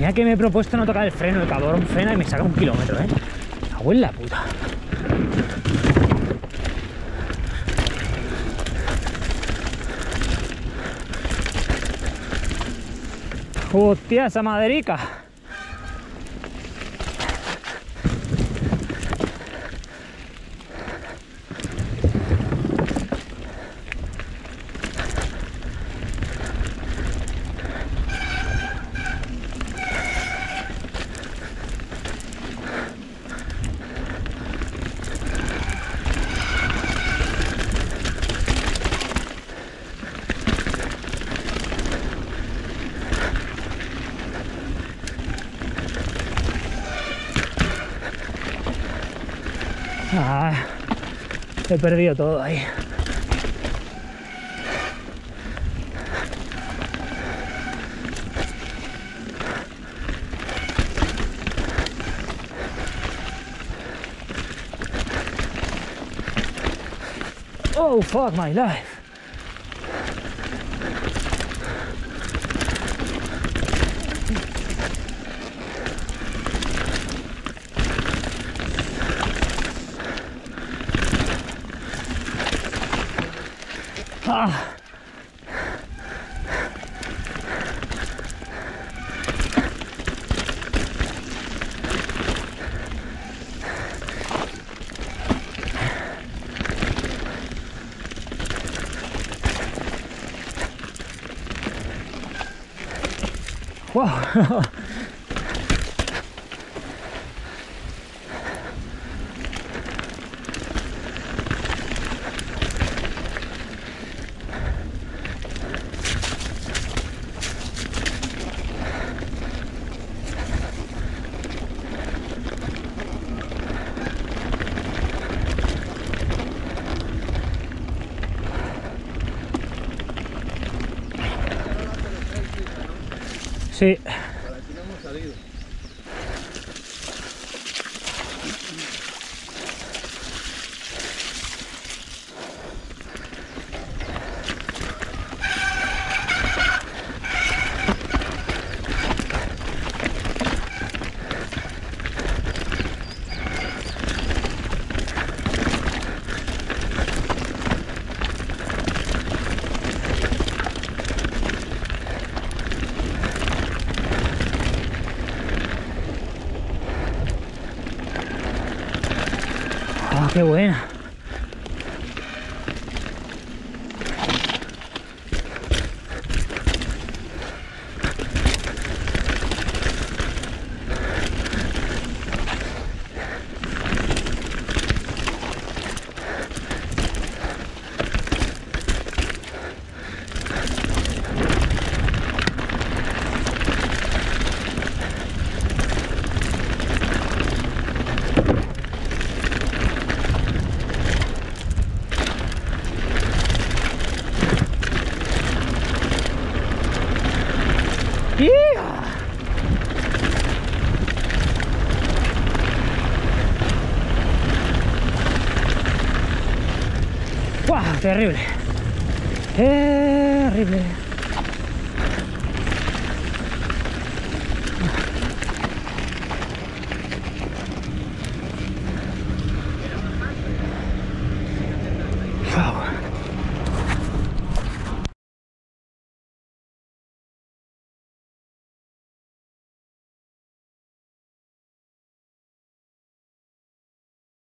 Mira que me he propuesto no tocar el freno, el cabrón frena y me saca 1 kilómetro, ¿eh? Cago en la puta. Hostia, esa maderica. Ah, he perdido todo ahí. Oh, fuck my life. Ah. Wow. Sí. Para aquí no hemos salido. Ah, qué buena. ¡Wow! Terrible. Terrible.